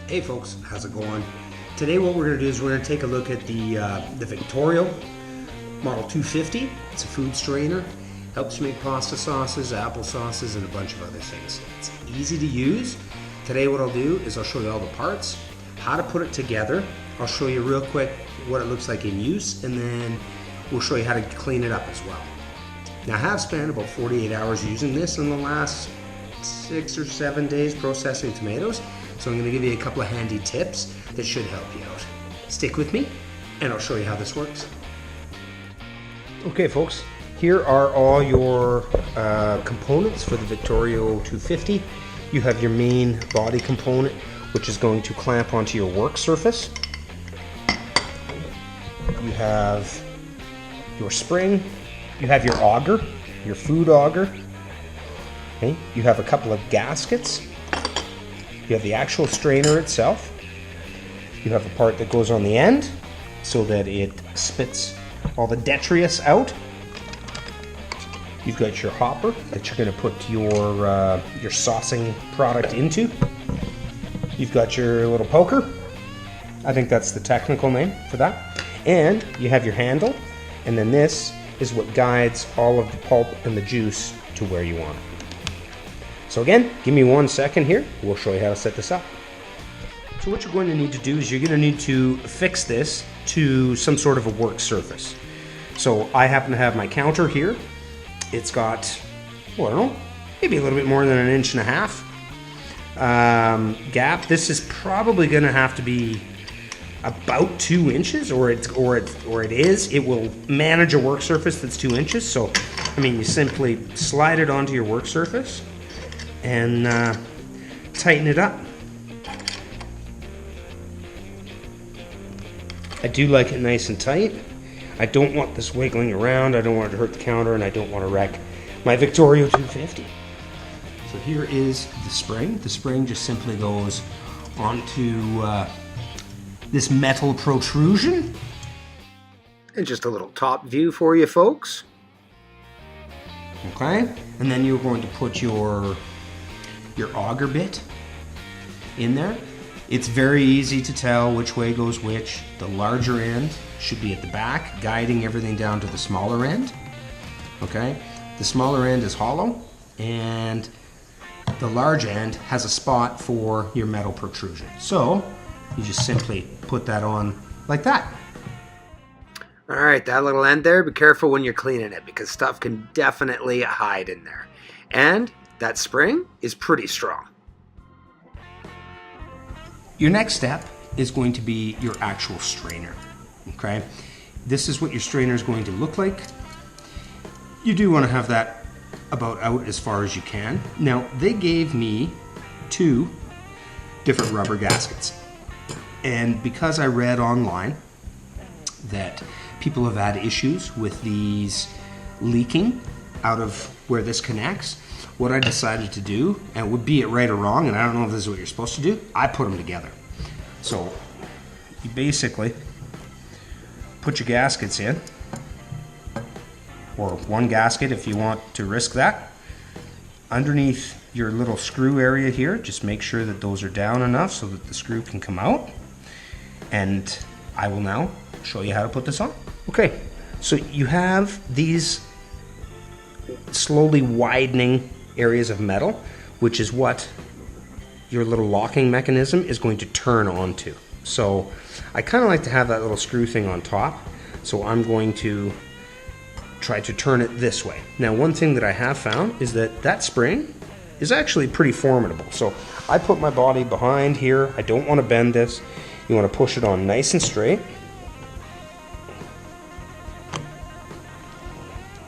Hey folks, how's it going? Today what we're going to do is we're going to take a look at the Victorio Model 250. It's a food strainer. Helps you make pasta sauces, apple sauces, and a bunch of other things. It's easy to use. Today what I'll do is I'll show you all the parts, how to put it together. I'll show you real quick what it looks like in use, and then we'll show you how to clean it up as well. Now I have spent about 48 hours using this in the last 6 or 7 days processing tomatoes. So I'm going to give you a couple of handy tips that should help you out. Stick with me and I'll show you how this works. Okay folks, here are all your components for the Victorio 250. You have your main body component, which is going to clamp onto your work surface. You have your spring, you have your auger, your food auger. Okay. You have a couple of gaskets. You have the actual strainer itself. You have a part that goes on the end so that it spits all the detritus out. You've got your hopper that you're going to put your saucing product into. You've got your little poker. I think that's the technical name for that. And you have your handle. And then this is what guides all of the pulp and the juice to where you want it. So again, give me 1 second here. We'll show you how to set this up. So what you're going to need to do is you're going to need to fix this to some sort of a work surface. So I happen to have my counter here. It's got, well, I don't know, maybe a little bit more than 1.5 inch gap. This is probably going to have to be about 2 inches, or it is. It will manage a work surface that's 2 inches. So, I mean, you simply slide it onto your work surface and tighten it up. I do like it nice and tight. I don't want this wiggling around. I don't want it to hurt the counter, and I don't want to wreck my Victorio 250. So here is the spring. The spring just simply goes onto this metal protrusion. And just a little top view for you folks. Okay, and then you're going to put your auger bit in there. It's very easy to tell which way goes which. The larger end should be at the back, guiding everything down to the smaller end. Okay, the smaller end is hollow, and the large end has a spot for your metal protrusion. So you just simply put that on like that. All right, that little end there, be careful when you're cleaning it because stuff can definitely hide in there. And that spring is pretty strong. Your next step is going to be your actual strainer. Okay, this is what your strainer is going to look like. You do want to have that about out as far as you can. Now, they gave me 2 different rubber gaskets. And because I read online that people have had issues with these leaking out of where this connects, what I decided to do, and would be it right or wrong, and I don't know if this is what you're supposed to do, I put them together. So you basically put your gaskets in, or 1 gasket if you want to risk that. Underneath your little screw area here, just make sure that those are down enough so that the screw can come out. And I will now show you how to put this on. Okay, so you have these slowly widening areas of metal, which is what your little locking mechanism is going to turn onto. So I kind of like to have that little screw thing on top, so I'm going to try to turn it this way. Now, one thing that I have found is that that spring is actually pretty formidable. So I put my body behind here. I don't want to bend this. You want to push it on nice and straight.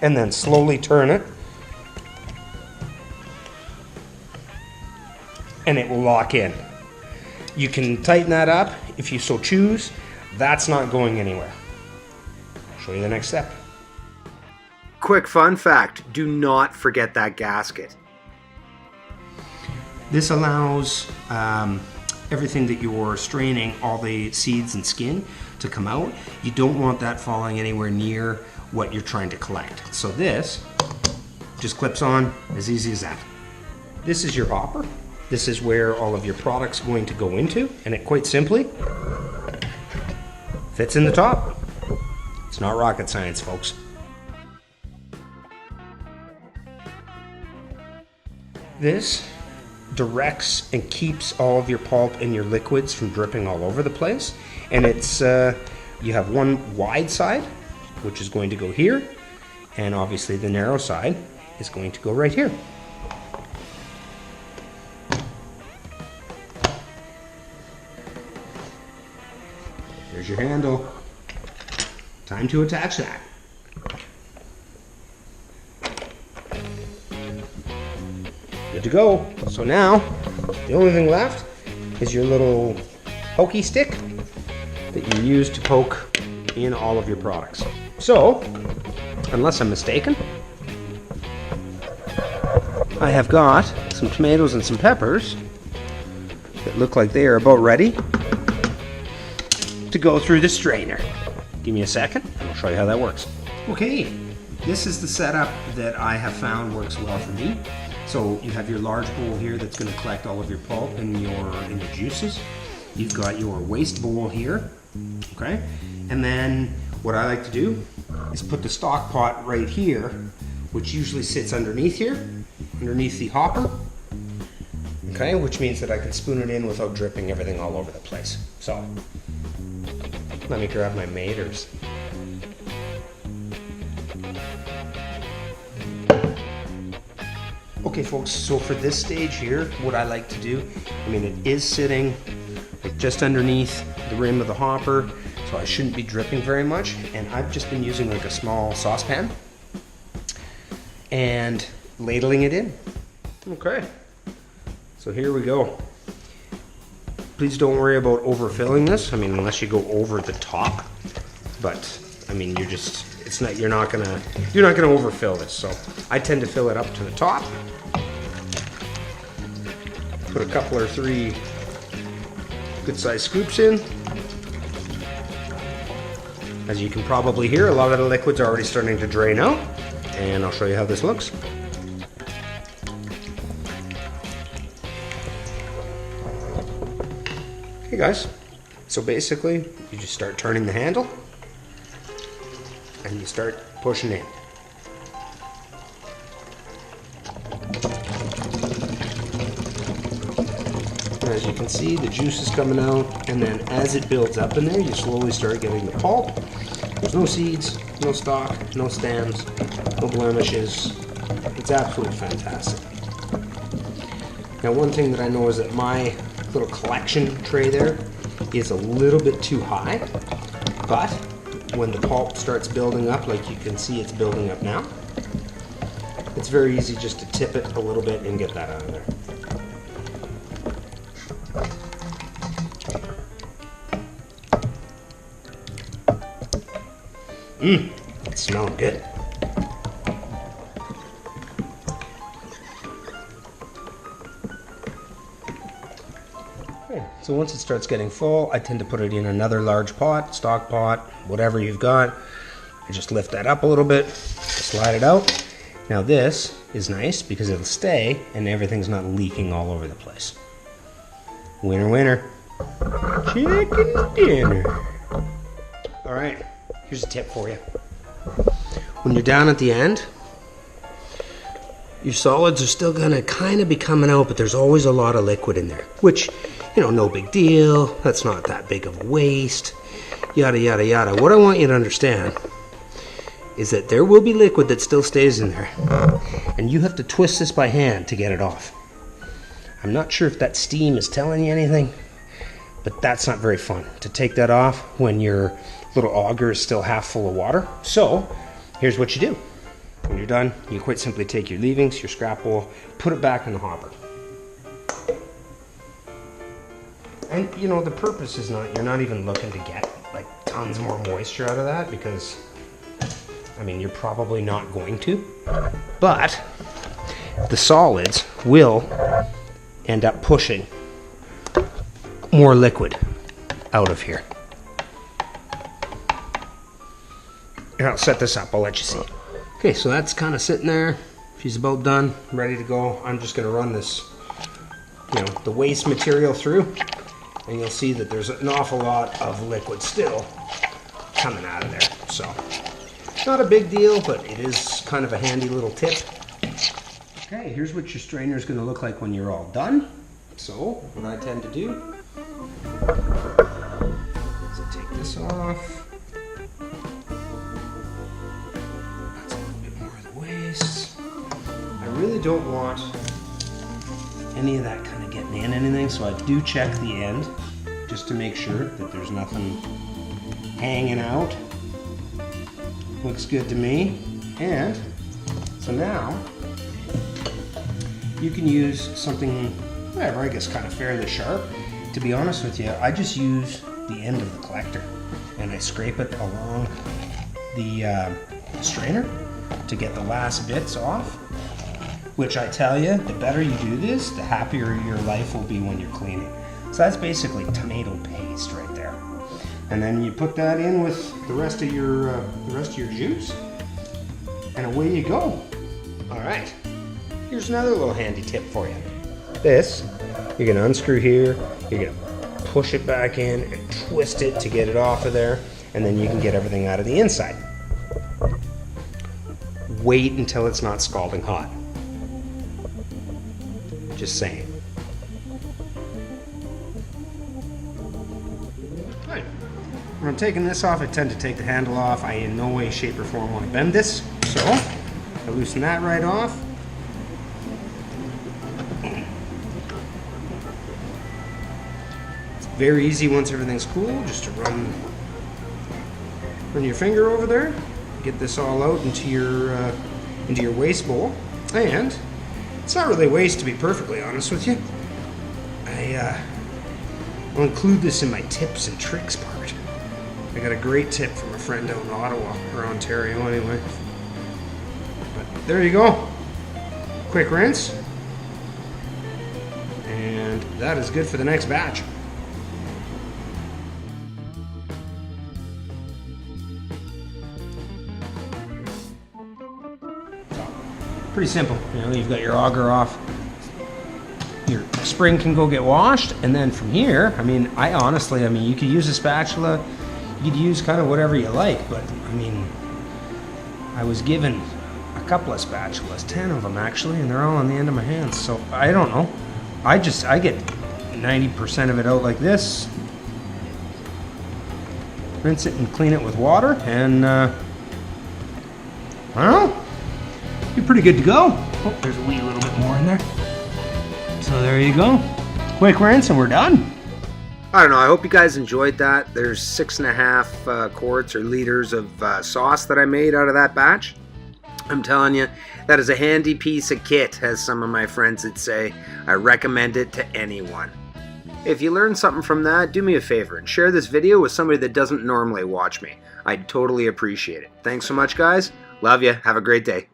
And then slowly turn it. And it will lock in. You can tighten that up if you so choose. That's not going anywhere. I'll show you the next step. Quick fun fact, do not forget that gasket. This allows everything that you're straining, all the seeds and skin, to come out. You don't want that falling anywhere near what you're trying to collect. So this just clips on as easy as that. This is your hopper. this is where all of your product's going to go into, and it quite simply fits in the top. It's not rocket science, folks. This directs and keeps all of your pulp and your liquids from dripping all over the place. And it's you have one wide side, which is going to go here, and obviously the narrow side is going to go right here. There's your handle. Time to attach that. Good to go. So now, the only thing left is your little pokey stick that you use to poke in all of your products. So, unless I'm mistaken, I have got some tomatoes and some peppers that look like they are about ready to go through the strainer. Give me a second and I'll show you how that works. Okay, this is the setup that I have found works well for me. So you have your large bowl here that's going to collect all of your pulp and your juices. You've got your waste bowl here, okay? And then what I like to do is put the stock pot right here, which usually sits underneath here, underneath the hopper, okay? Which means that I can spoon it in without dripping everything all over the place. So, let me grab my maters. Okay folks, so for this stage here, what I like to do, I mean it is sitting just underneath the rim of the hopper, so I shouldn't be dripping very much, and I've just been using like a small saucepan and ladling it in. Okay, so here we go. Please don't worry about overfilling this, I mean unless you go over the top, but I mean you're not gonna overfill this, so I tend to fill it up to the top. Put a couple or three good sized scoops in. As you can probably hear, a lot of the liquid's already starting to drain out, and I'll show you how this looks. Okay guys, so basically you just start turning the handle and you start pushing in. As you can see, the juice is coming out, and then as it builds up in there, you slowly start getting the pulp. There's no seeds, no stalk, no stems, no blemishes. It's absolutely fantastic. Now one thing that I know is that my little collection tray there is a little bit too high, but when the pulp starts building up, like you can see it's building up now, it's very easy just to tip it a little bit and get that out of there. It's smelling good. Okay, so once it starts getting full, I tend to put it in another large pot, stock pot, whatever you've got. I just lift that up a little bit, slide it out. Now this is nice because it'll stay and everything's not leaking all over the place. Winner, winner. Chicken dinner. All right, here's a tip for you. When you're down at the end, your solids are still gonna kind of be coming out, but there's always a lot of liquid in there, which, you know, no big deal. That's not that big of a waste, yada, yada, yada. What I want you to understand is that there will be liquid that still stays in there, and you have to twist this by hand to get it off. I'm not sure if that steam is telling you anything, but that's not very fun to take that off when your little auger is still half full of water. So here's what you do. When you're done, you quite simply take your leavings, your scrap bowl, put it back in the hopper. And you know, the purpose is not, you're not even looking to get like tons more moisture out of that, because I mean, you're probably not going to, but the solids will end up pushing more liquid out of here. Here, I'll set this up, I'll let you see. Okay, so that's kind of sitting there. She's about done, ready to go. I'm just gonna run this the waste material through, and you'll see that there's an awful lot of liquid still coming out of there. So, not a big deal, but it is kind of a handy little tip. Okay, here's what your strainer is going to look like when you're all done. So, what I tend to do is take this off. That's a little bit more of the waste. I really don't want any of that kind of getting in anything, so I do check the end just to make sure that there's nothing hanging out. Looks good to me. And so now you can use something, whatever, I guess kind of fairly sharp. To be honest with you, I just use the end of the collector and I scrape it along the strainer to get the last bits off. Which I tell you, the better you do this, the happier your life will be when you're cleaning. So that's basically tomato paste right there. And then you put that in with the rest of your juice, and away you go. All right. Here's another little handy tip for you. This, you're gonna unscrew here. You're gonna push it back in and twist it to get it off of there, and then you can get everything out of the inside. Wait until it's not scalding hot. Just saying. Right. When I'm taking this off, I tend to take the handle off. I in no way, shape, or form want to bend this. So, I loosen that right off. It's very easy once everything's cool, just to run your finger over there, get this all out into your waste bowl, and it's not really waste, to be perfectly honest with you. I'll include this in my tips and tricks part. I got a great tip from a friend out in Ottawa, or Ontario anyway. But there you go. Quick rinse. And that is good for the next batch. Pretty simple. You've got your auger off. Your spring can go get washed, and then from here, I honestly, you could use a spatula. You could use kind of whatever you like, but I was given a couple of spatulas, 10 of them actually, and they're all on the end of my hands. So I don't know. I get 90% of it out like this. Rinse it and clean it with water, and I don't know. You're pretty good to go. Oh, there's a wee little bit more in there. So there you go. Quick rinse and we're done. I don't know, I hope you guys enjoyed that. There's 6.5 quarts or liters of sauce that I made out of that batch. I'm telling you, that is a handy piece of kit, as some of my friends would say. I recommend it to anyone. If you learned something from that, do me a favor and share this video with somebody that doesn't normally watch me. I'd totally appreciate it. Thanks so much, guys. Love you. Have a great day.